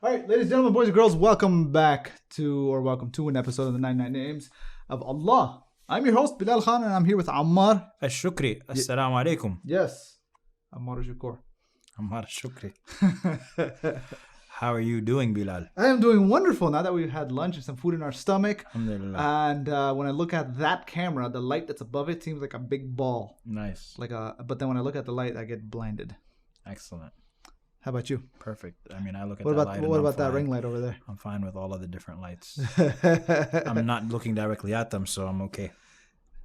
All right, ladies and gentlemen, boys and girls, welcome to an episode of the 99 Names of Allah. I'm your host, Bilal Khan, and I'm here with Ammar AlShukry. Assalamu alaikum. Yes, Ammar AlShukry. Ammar AlShukry. How are you doing, Bilal? I am doing wonderful now that we've had lunch and some food in our stomach. Alhamdulillah. And when I look at that camera, the light that's above it seems like a big ball. Nice. But then when I look at the light, I get blinded. Excellent. How about you? Perfect. I mean, I look at What that about light. what about that ring light over there? I'm fine with all of the different lights. I'm not looking directly at them, so I'm okay.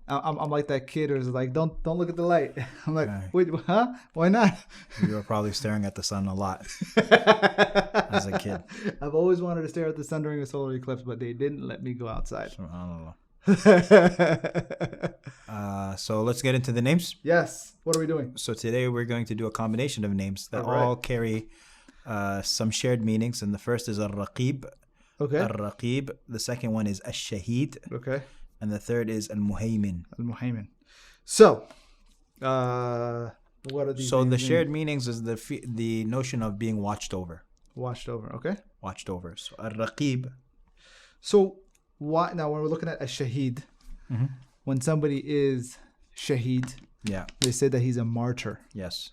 I'm like that kid who's like, don't look at the light. I'm like, Okay. wait, huh? Why not? You were probably staring at the sun a lot as a kid. I've always wanted to stare at the sun during a solar eclipse, but they didn't let me go outside. SubhanAllah. So let's get into the names. Yes. What are we doing? So today we're going to do a combination of names that Alright. all carry some shared meanings. And the first is Ar-Raqib. Okay. Ar-Raqib. The second one is AsShaeed. Okay. And the third is Al-Muhaimin. Al-Muhaimin. So, what are these? So the names shared meanings is the notion of being watched over. watched over. Okay. Watched over. So Ar-Raqib. So, why now when we're looking at a shaheed, when somebody is shaheed, Yeah. they say that he's a martyr. Yes.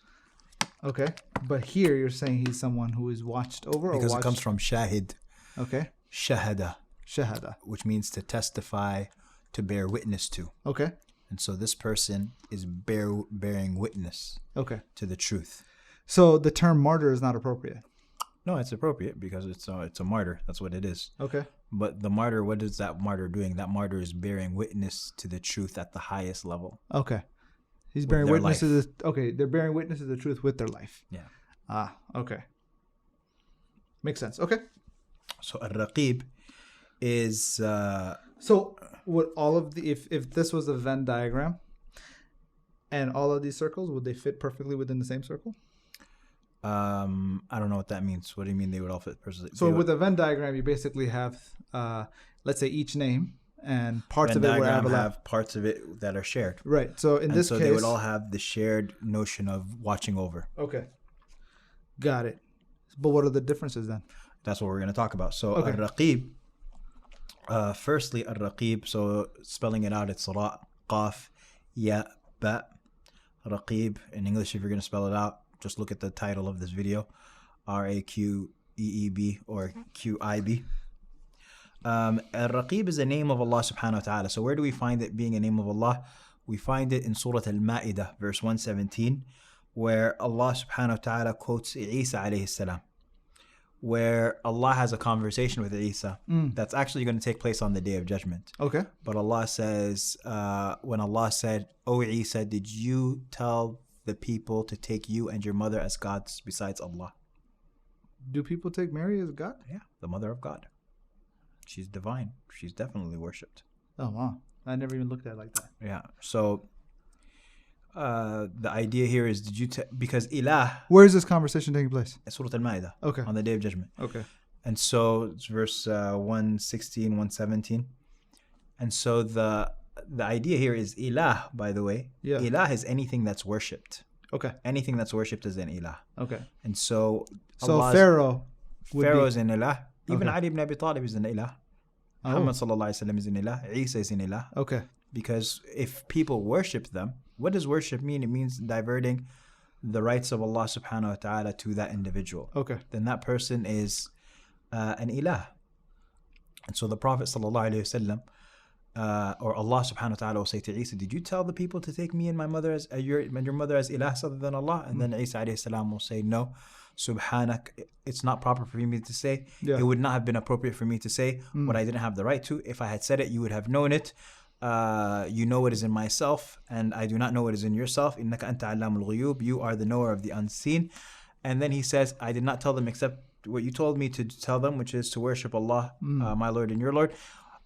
Okay. But here you're saying he's someone who is watched over Because or it comes from shahid. Okay. Shahada. Shahada. Which means to testify, to bear witness to. Okay. And so this person is bearing witness Okay. to the truth. So the term martyr is not appropriate. No, it's appropriate because it's a martyr. That's what it is. Okay. But the martyr, what is that martyr doing? That martyr is bearing witness to the truth at the highest level. Okay. He's bearing their witness to life. the okay, they're bearing witness to the truth with their life. Yeah. Okay. Makes sense. Okay. So Ar-Raqib is So would all of the if this was a Venn diagram and all of these circles, would they fit perfectly within the same circle? I don't know what that means. What do you mean they would all fit personally? So with a Venn diagram, you basically have let's say each name and parts of it where have parts of it that are shared. Right. So in this case, they would all have the shared notion of watching over. Okay. Got it. But what are the differences then? That's what we're going to talk about. So Okay. Ar-Raqib, firstly Ar-Raqib, so spelling it out, it's Ra, Qaf, Ya, Ba. Raqib, in English, if you're going to spell it out, just look at the title of this video, R-A-Q-E-E-B or Q-I-B. Ar-Raqib is the name of Allah subhanahu wa ta'ala. So where do we find it being a name of Allah? We find it in Surah Al-Ma'idah, verse 117, where Allah subhanahu wa ta'ala quotes Isa alayhi salam, where Allah has a conversation with Isa that's actually going to take place on the Day of Judgment. Okay. But Allah says, when Allah said, "O Isa, did you tell the people to take you and your mother as gods besides Allah?" Do people take Mary as God? Yeah, the mother of God. She's divine. She's definitely worshipped. Oh wow. I never even looked at it like that. Yeah. So the idea here is, did you because Ilah, Where is this conversation taking place? Surah Al-Ma'idah, Okay. on the Day of Judgment. Okay. And so it's verse 116, 117. And so the idea here is Ilah, by the way. Yeah. Ilah is anything that's worshipped. Okay. Anything that's worshipped is an Ilah. Okay. And so So Allah's- Pharaoh Pharaoh is an Ilah. Even Okay. Ali ibn Abi Talib is an Ilah. Muhammad sallallahu alaihi wasallam is an Ilah. Isa is an Ilah. Okay. Because if people worship them, what does worship mean? It means diverting the rights of Allah subhanahu wa ta'ala to that individual. Okay. Then that person is an Ilah. And so the Prophet sallallahu alaihi wasallam, or Allah subhanahu wa ta'ala will say to Isa, "Did you tell the people to take me and my mother as your mother as ilahs other than Allah?" And then Isa alayhi salam will say, "No, Subhanak, it's not proper for me to say. Yeah. It would not have been appropriate for me to say what I didn't have the right to. If I had said it, you would have known it. You know what is in myself, and I do not know what is in yourself. Innaka anta allamul ghuyub. You are the knower of the unseen." And then he says, "I did not tell them except what you told me to tell them, which is to worship Allah, my Lord and your Lord.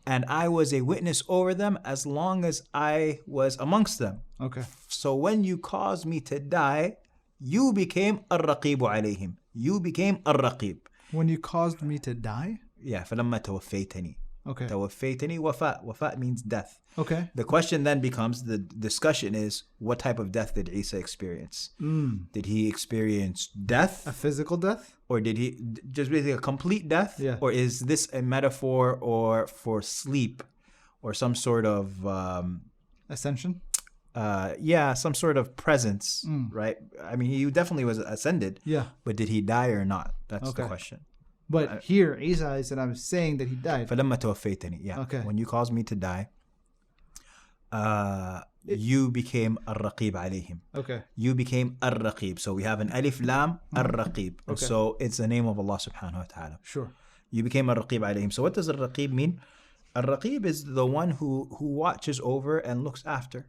And I was a witness over them as long as I was amongst them. Okay. So when you caused me to die, you became Ar-Raqib alayhim. You became Ar-Raqib." When you caused me to die? Yeah, فَلَمَّا تَوَفَّيْتَنِي. Okay. توفيتني وفاء means death. Okay. The question then becomes, the discussion is, what type of death did Isa experience? Did he experience death? A physical death? Or did he just basically a complete death? Yeah. Or is this a metaphor or for sleep or some sort of Ascension? some sort of presence, right? I mean, he definitely was ascended. Yeah. But did he die or not? That's the question. But here, Isa said, I'm saying that he died. فَلَمَّا تَوَفَّيْتَنِي. Yeah. Okay. When you caused me to die, you became Ar-Raqib alayhim. Okay. You became Ar-Raqib. So we have an alif lam Ar-Raqib. Okay. So it's the name of Allah subhanahu wa ta'ala. Sure. You became Ar-Raqib alayhim. So what does Ar-Raqib mean? Ar-Raqib is the one who watches over and looks after.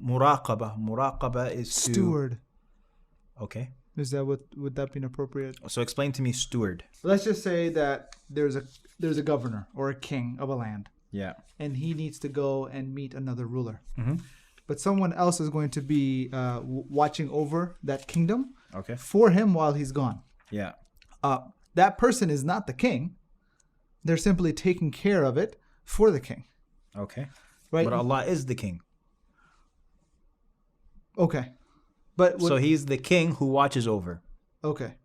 Muraqaba is to... Steward. Okay. Is that would that be inappropriate? So explain to me steward. Let's just say that there's a governor or a king of a land. Yeah. And he needs to go and meet another ruler. Mm-hmm. But someone else is going to be watching over that kingdom Okay. for him while he's gone. Yeah. That person is not the king. They're simply taking care of it for the king. Okay. Right? But Allah is the king. Okay. But So he's the king who watches over. okay.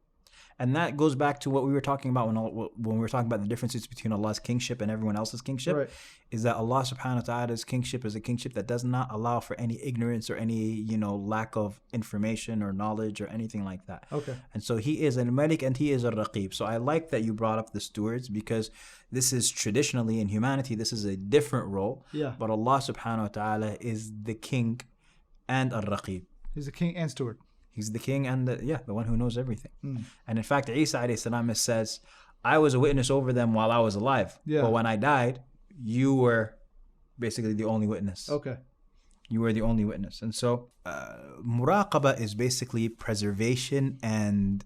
And that goes back to what we were talking about when we were talking about the differences between Allah's kingship and everyone else's kingship. Right. Is that Allah subhanahu wa ta'ala's kingship is a kingship that does not allow for any ignorance or any, lack of information or knowledge or anything like that. Okay. And so he is al-Malik and he is Ar-Raqib. So I like that you brought up the stewards, because this is traditionally in humanity, this is a different role. Yeah. But Allah subhanahu wa ta'ala is the king and Ar-Raqib. He's a king and steward. He's the king and the one who knows everything. And in fact, Isa alayhi salam says, I was a witness over them while I was alive. Yeah. But when I died, you were basically the only witness. Okay. You were the only witness. And so muraqaba is basically preservation and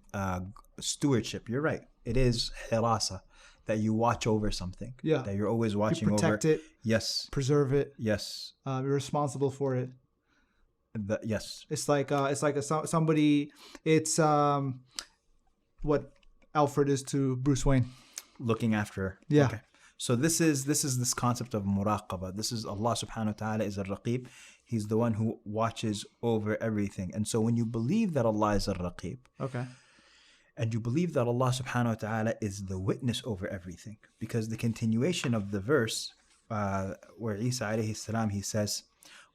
stewardship. You're right. It is hirasa, that you watch over something. Yeah. That you're always watching You protect it, Yes. preserve it. Yes. You're responsible for it. Yes. It's like somebody. It's what Alfred is to Bruce Wayne. Looking after. Yeah. Okay. So this is this concept of muraqaba. This is Allah subhanahu wa ta'ala is Ar-Raqib. He's the one who watches over everything. And so when you believe that Allah is Ar-Raqib, Okay. and you believe that Allah subhanahu wa ta'ala is the witness over everything, because the continuation of the verse where Isa alayhi salam, he says,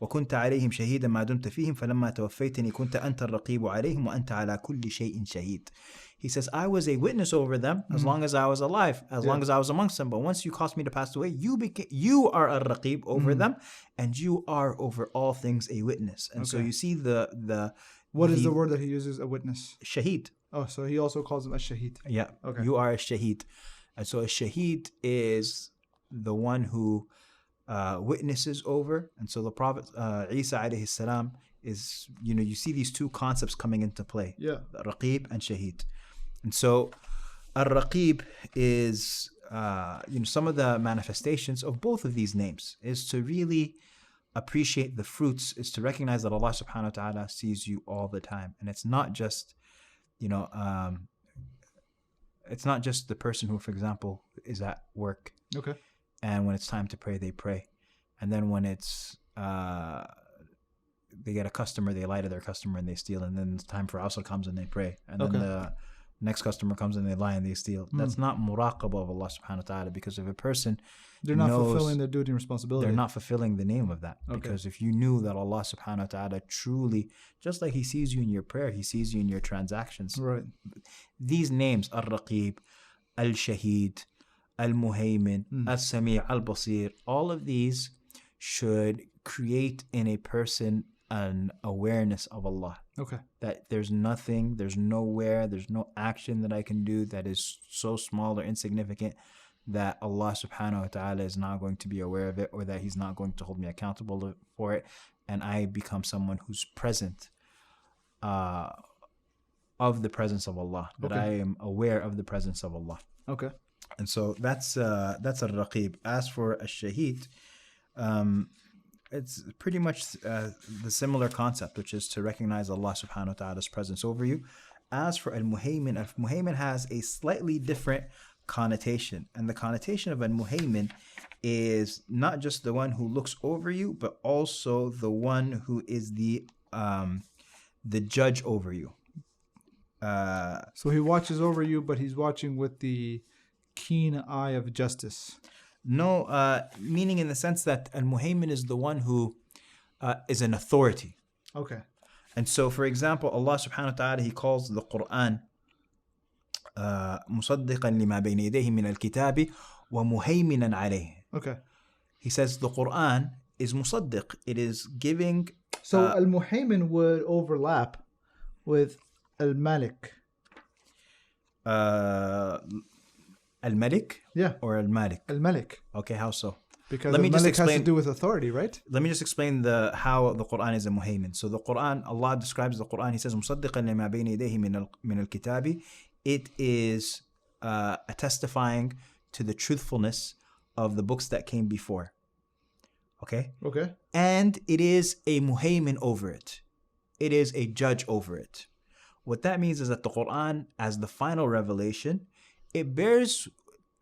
وكنت عليهم شهيدا ما دمت فيهم فلما توفيتني كنت أنت الرقيب عليهم وأنت على كل شيء شهيد. He says, I was a witness over them as long as I was alive, as long as I was amongst them. But once you caused me to pass away, you are Ar-Raqib over them, and you are over all things a witness. And so you see What is the word that he uses? A witness. Shaheed. Oh, so he also calls him a shaheed. Yeah. Okay. You are a shaheed. And so a shaheed is the one who witnesses over. And so the Prophet Isa alayhi salam is, you see these two concepts coming into play. Yeah. Raqib and shaheed. And so Ar-Raqib is some of the manifestations of both of these names is to really appreciate the fruits, is to recognize that Allah subhanahu wa ta'ala sees you all the time. And it's not just it's not just the person who, for example, is at work. Okay. And when it's time to pray, they pray. And then when it's they get a customer, they lie to their customer and they steal. And then it's time for Asr comes and they pray. And then the next customer comes and they lie and they steal. That's not muraqabah of Allah subhanahu wa ta'ala, because if a person they're not fulfilling their duty and responsibility. They're not fulfilling the name of that. Okay. Because if you knew that Allah subhanahu wa ta'ala truly, just like He sees you in your prayer, He sees you in your transactions. Right. These names, Ar-Raqib, Al-Shaheed, Al-Muhaimin, Al-Sami' Al-Basir, all of these should create in a person an awareness of Allah. Okay. That there's nothing, there's nowhere, there's no action that I can do that is so small or insignificant that Allah subhanahu wa ta'ala is not going to be aware of it, or that He's not going to hold me accountable for it. And I become someone who's present of the presence of Allah. That I am aware of the presence of Allah. Okay. And so that's Ar-Raqib. As for Al-Shaheed, it's pretty much the similar concept, which is to recognize Allah subhanahu wa ta'ala's presence over you. As for Al-Muhaymin, Al-Muhaymin has a slightly different connotation. And the connotation of Al-Muhaymin is not just the one who looks over you, but also the one who is the judge over you. So he watches over you, but he's watching with the keen eye of justice. No, meaning in the sense that Al-Muhaymin is the one who is an authority. Okay. And so, for example, Allah subhanahu wa ta'ala, He calls the Quran مُصَدِّقًا لِمَا بَيْنَ يَدَيْهِ مِنَ الْكِتَابِ وَمُهَيْمِنًا عَلَيْهِ. Okay. He says the Quran is musaddiq. It is giving... So Al-Muhaymin would overlap with Al-Malik. Al-Malik? Yeah. Or Al-Malik? Al-Malik. Okay, how so? Because Al-Malik has to do with authority, right? Let me just explain how the Quran is a muhaymin. So the Quran, Allah describes the Quran, He says, مُصَدِّقًا لِمَا بَيْنَ يَدَيْهِ مِنَ الْكِتَابِ. It is testifying to the truthfulness of the books that came before. Okay? Okay. And it is a muhaymin over it. It is a judge over it. What that means is that the Quran, as the final revelation, it bears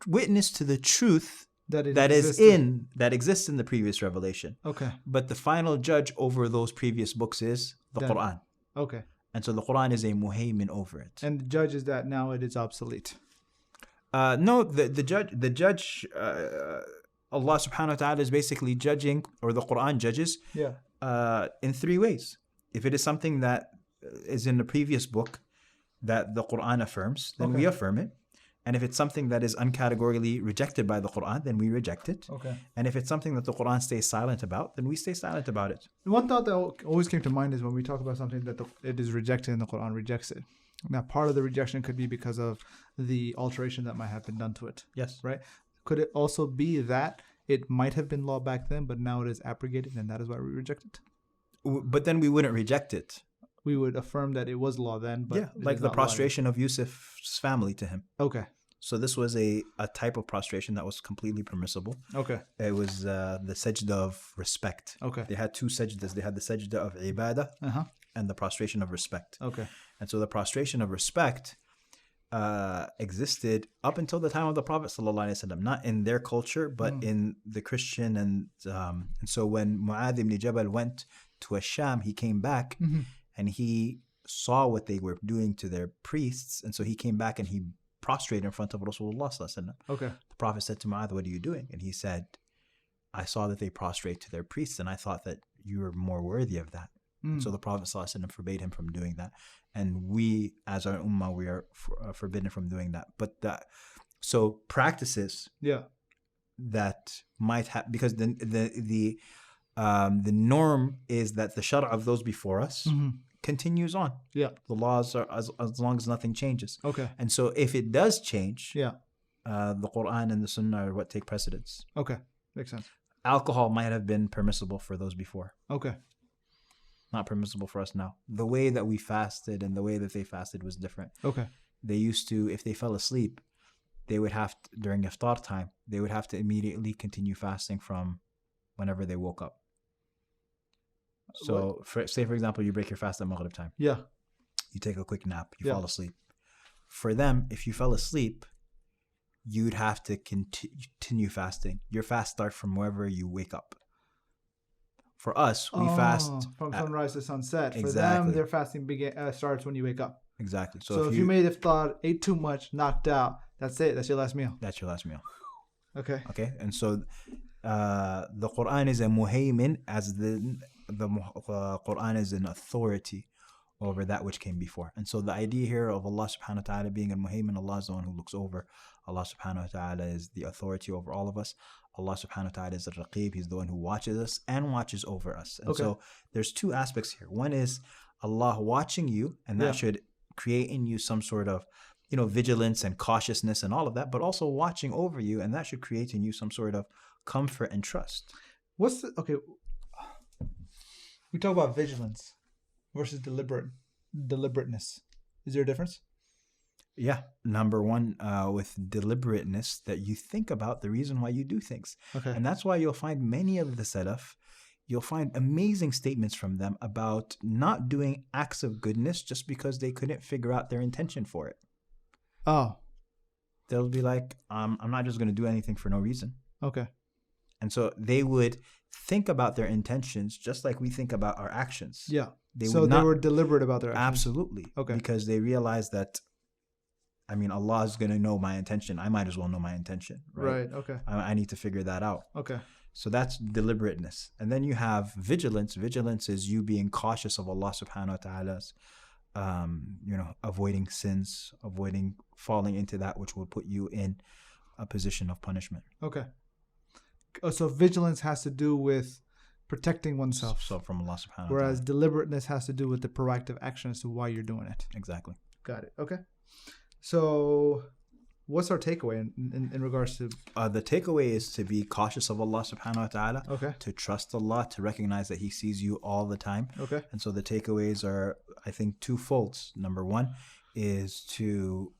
witness to the truth that exists in the previous revelation. Okay. But the final judge over those previous books is the Quran. Okay. And so the Quran is a muhaymin over it. And the judge is that now it is obsolete. No, the judge, Allah subhanahu wa ta'ala is basically judging, or the Quran judges, in three ways. If it is something that is in the previous book that the Quran affirms, then we affirm it. And if it's something that is uncategorically rejected by the Quran, then we reject it. Okay. And if it's something that the Quran stays silent about, then we stay silent about it. One thought that always came to mind is when we talk about something that it is rejected and the Quran rejects it. Now, part of the rejection could be because of the alteration that might have been done to it. Yes. Right? Could it also be that it might have been law back then, but now it is abrogated and that is why we reject it? But then we wouldn't reject it. We would affirm that it was law then, but like the prostration of Yusuf's family to him. Okay. So this was a type of prostration that was completely permissible. Okay. It was the sajda of respect. Okay. They had two sajdas. They had the sajda of ibadah and the prostration of respect. Okay. And so the prostration of respect existed up until the time of the Prophet ﷺ, not in their culture, but in the Christian. And so when Mu'adh ibn Jabal went to Ash-Sham, he came back and he saw what they were doing to their priests. And so he came back and he prostrated in front of Rasulullah ﷺ. Okay. The Prophet said to Mu'adh, "What are you doing?" And he said, "I saw that they prostrate to their priests and I thought that you were more worthy of that." So the Prophet ﷺ forbade him from doing that. And we, as our ummah, we are forbidden from doing that. But so practices that might have, because the norm is that the shara of those before us continues on. Yeah. The laws are as long as nothing changes. Okay. And so if it does change, the Quran and the Sunnah are what take precedence. Okay. Makes sense. Alcohol might have been permissible for those before. Okay. Not permissible for us now. The way that we fasted and the way that they fasted was different. Okay. They used to, if they fell asleep, they would have to, during iftar time, they would have to immediately continue fasting from whenever they woke up. So, say for example, you break your fast at Maghrib time. Yeah. You take a quick nap. You fall asleep. For them, if you fell asleep, you'd have to continue fasting. Your fast starts from wherever you wake up. For us, we fast from sunrise to sunset. Exactly. For them, their fasting starts when you wake up. Exactly. So if you made iftar, ate too much, knocked out, that's it. That's your last meal. That's your last meal. Okay. Okay. And so the Quran is a muhaymin, as the Quran is an authority over that which came before. And so the idea here of Allah subhanahu wa ta'ala being a muhaymin, Allah is the one who looks over. Allah subhanahu wa ta'ala is the authority over all of us. Allah subhanahu wa ta'ala is Ar-Raqeeb. He's the one who watches us and watches over us. And so there's two aspects here. One is Allah watching you, and that should create in you some sort of, vigilance and cautiousness and all of that, but also watching over you, and that should create in you some sort of comfort and trust. We talk about vigilance versus deliberateness. Is there a difference? Yeah. Number one, with deliberateness, that you think about the reason why you do things. Okay. And that's why you'll find many of the Salaf, you'll find amazing statements from them about not doing acts of goodness just because they couldn't figure out their intention for it. Oh. they'll be like, I'm not just going to do anything for no reason. Okay. And so they would think about their intentions just like we think about our actions. Yeah. They So they were deliberate about their actions. Absolutely. Okay. Because they realized that, I mean, Allah is going to know my intention. I might as well know my intention. Right. Okay. I need to figure that out. Okay. So that's deliberateness. And then you have vigilance. Vigilance is you being cautious of Allah subhanahu wa ta'ala's, avoiding sins, avoiding falling into that which will put you in a position of punishment. Okay. So vigilance has to do with protecting oneself. So from Allah subhanahu wa ta'ala. Whereas deliberateness has to do with the proactive action as to why you're doing it. Exactly. Got it. Okay. So what's our takeaway in regards to... the takeaway is to be cautious of Allah subhanahu wa ta'ala. Okay. To trust Allah, to recognize that He sees you all the time. Okay. And so the takeaways are, I think, twofold. Number one is to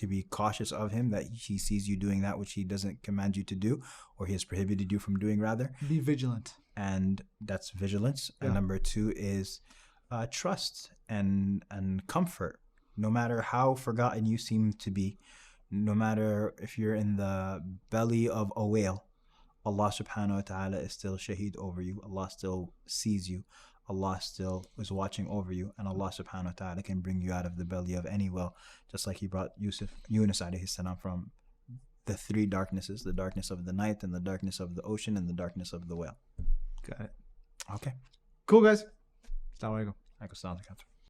be cautious of Him, that He sees you doing that which He doesn't command you to do, or He has prohibited you from doing, rather. Be vigilant. And that's vigilance. Yeah. And number two is trust and comfort. No matter how forgotten you seem to be, no matter if you're in the belly of a whale, Allah subhanahu wa ta'ala is still Shaheed over you. Allah still sees you. Allah still is watching over you. And Allah subhanahu wa ta'ala can bring you out of the belly of any whale, just like He brought Yunus alayhi salam from the three darknesses, the darkness of the night and the darkness of the ocean and the darkness of the whale. Got it. Okay. Cool, guys. Assalamu alaikum. Alaikum salam.